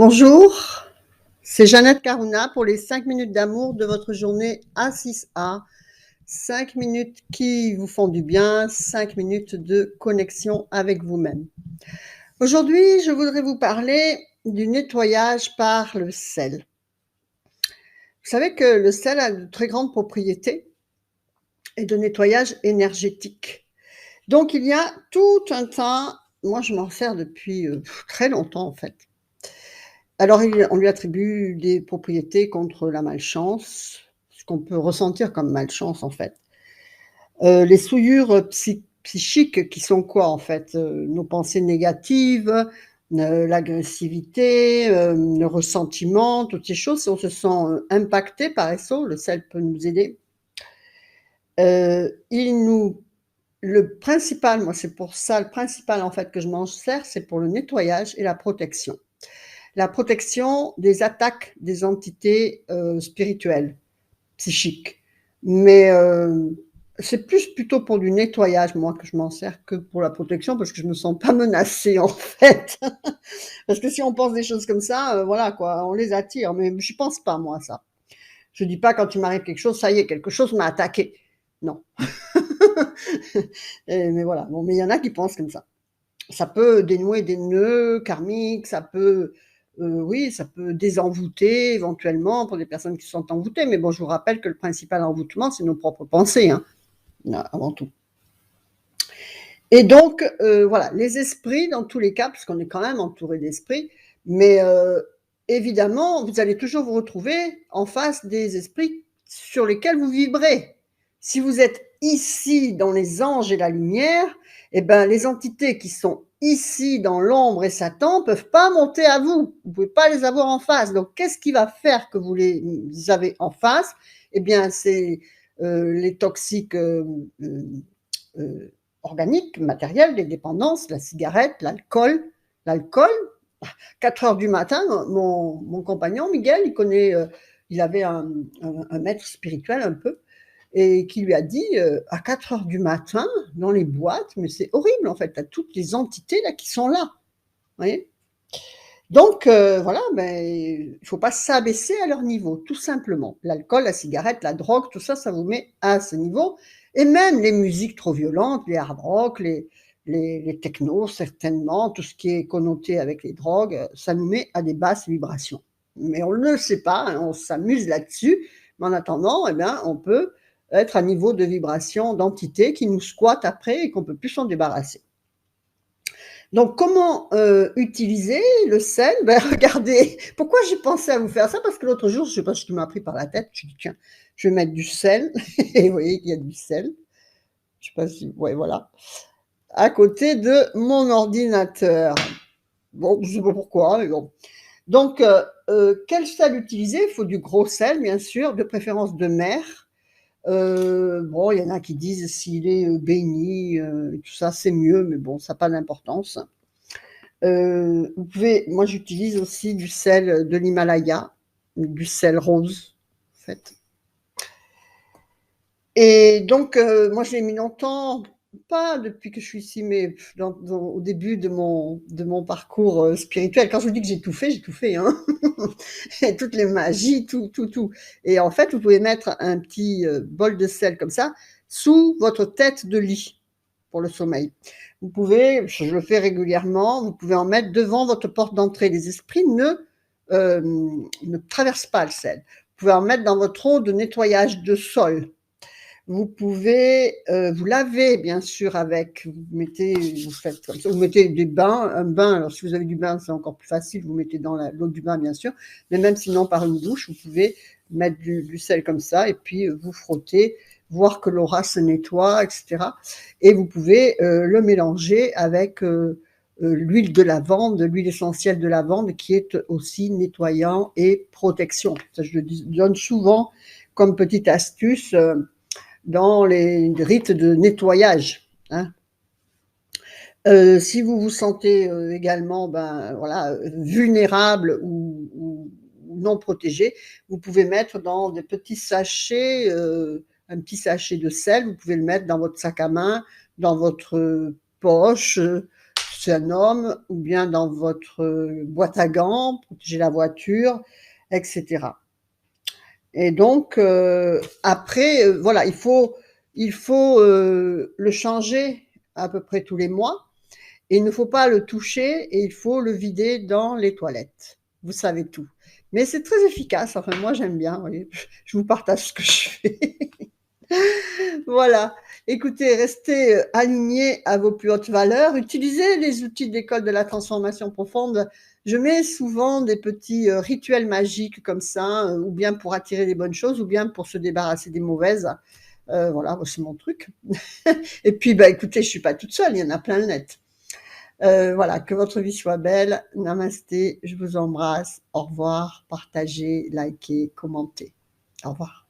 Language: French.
Bonjour, c'est Jeannette Carouna pour les 5 minutes d'amour de votre journée A6A. 5 minutes qui vous font du bien, 5 minutes de connexion avec vous-même. Aujourd'hui, je voudrais vous parler du nettoyage par le sel. Vous savez que le sel a de très grandes propriétés et de nettoyage énergétique. Donc il y a tout un tas, moi je m'en sers depuis très longtemps en fait. Alors on lui attribue des propriétés contre la malchance, ce qu'on peut ressentir comme malchance en fait. Les souillures psychiques qui sont quoi en fait? Nos pensées négatives, l'agressivité, le ressentiment, toutes ces choses, si on se sent, impacté par eso, le sel peut nous aider. Il nous Le principal, moi c'est pour ça, le principal en fait que je m'en sers, c'est pour le nettoyage et la protection. La protection des attaques des entités, spirituelles, psychiques. Mais, c'est plutôt pour du nettoyage, moi, que je m'en sers que pour la protection parce que je me sens pas menacée, en fait. Parce que si on pense des choses comme ça, voilà quoi, on les attire, mais j'y pense pas moi à ça. Je dis pas quand il m'arrive quelque chose: «Ça y est, quelque chose m'a attaqué». Non. Mais voilà, bon, mais il y en a qui pensent comme ça. Ça peut dénouer des nœuds karmiques, ça peut, oui, ça peut désenvoûter éventuellement pour des personnes qui sont envoûtées, mais bon, je vous rappelle que le principal envoûtement, c'est nos propres pensées, hein, avant tout. Et donc, voilà, les esprits dans tous les cas, puisqu'on est quand même entouré d'esprits, mais évidemment, vous allez toujours vous retrouver en face des esprits sur lesquels vous vibrez. Si vous êtes ici dans les anges et la lumière, eh ben, les entités qui sont ici dans l'ombre et Satan peuvent pas monter à vous. Vous pouvez pas les avoir en face. Donc, qu'est-ce qui va faire que vous les avez en face? Eh bien, c'est les toxiques euh, organiques, matériels, les dépendances, la cigarette, l'alcool. L'alcool, 4 heures du matin, mon compagnon Miguel, il avait un maître spirituel un peu, et qui lui a dit à 4 heures du matin, dans les boîtes, mais c'est horrible en fait, tu as toutes les entités là qui sont là. Vous voyez. Donc voilà, ben, il ne faut pas s'abaisser à leur niveau, tout simplement. L'alcool, la cigarette, la drogue, tout ça, ça vous met à ce niveau. Et même les musiques trop violentes, les hard rock, les technos, certainement, tout ce qui est connoté avec les drogues, ça nous met à des basses vibrations. Mais on ne le sait pas, hein, on s'amuse là-dessus, mais en attendant, eh bien, on peut être à niveau de vibration d'entités qui nous squattent après et qu'on ne peut plus s'en débarrasser. Donc comment, utiliser le sel? Ben, regardez, pourquoi j'ai pensé à vous faire ça? Parce que l'autre jour, je ne sais pas ce qui m'a pris par la tête, je me suis dit: «Tiens, je vais mettre du sel» et vous voyez qu'il y a du sel. Je sais pas si ouais, voilà, à côté de mon ordinateur. Bon, je sais pas pourquoi, mais bon. Donc quel sel utiliser? Il faut du gros sel, bien sûr, de préférence de mer. Bon, il y en a qui disent s'il est, béni, tout ça, c'est mieux, mais bon, ça a pas d'importance. Vous pouvez moi j'utilise aussi du sel de l'Himalaya, du sel rose, en fait. Et donc moi je l'ai mis longtemps, pas depuis que je suis ici, mais au début de mon parcours, spirituel. Quand je vous dis que j'ai tout fait, hein. Et toutes les magies, tout. Et en fait, vous pouvez mettre un petit, bol de sel comme ça, sous votre tête de lit, pour le sommeil. Vous pouvez, je le fais régulièrement, vous pouvez en mettre devant votre porte d'entrée. Les esprits ne traversent pas le sel. Vous pouvez en mettre dans votre eau de nettoyage de sol. Vous pouvez, vous laver bien sûr avec, vous faites comme ça, vous mettez un bain, alors si vous avez du bain, c'est encore plus facile, vous mettez dans l'eau du bain bien sûr, mais même sinon par une douche, vous pouvez mettre du sel comme ça et puis, vous frottez, voir que l'aura se nettoie et cetera, et vous pouvez, le mélanger avec, l'huile de lavande, l'huile essentielle de lavande qui est aussi nettoyant et protection. Ça je le donne souvent comme petite astuce, dans les rites de nettoyage, hein. Si vous vous sentez, également, ben, voilà, vulnérable ou non protégé, vous pouvez mettre dans des petits sachets, un petit sachet de sel, vous pouvez le mettre dans votre sac à main, dans votre, poche, c'est un homme, ou bien dans votre, boîte à gants, protéger la voiture, et cetera. Et donc après, voilà, il faut le changer à peu près tous les mois et il ne faut pas le toucher et il faut le vider dans les toilettes. Vous savez tout. Mais c'est très efficace, enfin moi j'aime bien, oui. Je vous partage ce que je fais. Voilà. Écoutez, restez, alignés à vos plus hautes valeurs, utilisez les outils de l'école de la transformation profonde. Je mets souvent des petits, rituels magiques comme ça, ou bien pour attirer les bonnes choses ou bien pour se débarrasser des mauvaises. Voilà, moi c'est mon truc. Et puis, bah, écoutez, je suis pas toute seule, il y en a plein le net. Voilà, que votre vie soit belle. Namasté, je vous embrasse. Au revoir, partagez, likez, commentez. Au revoir.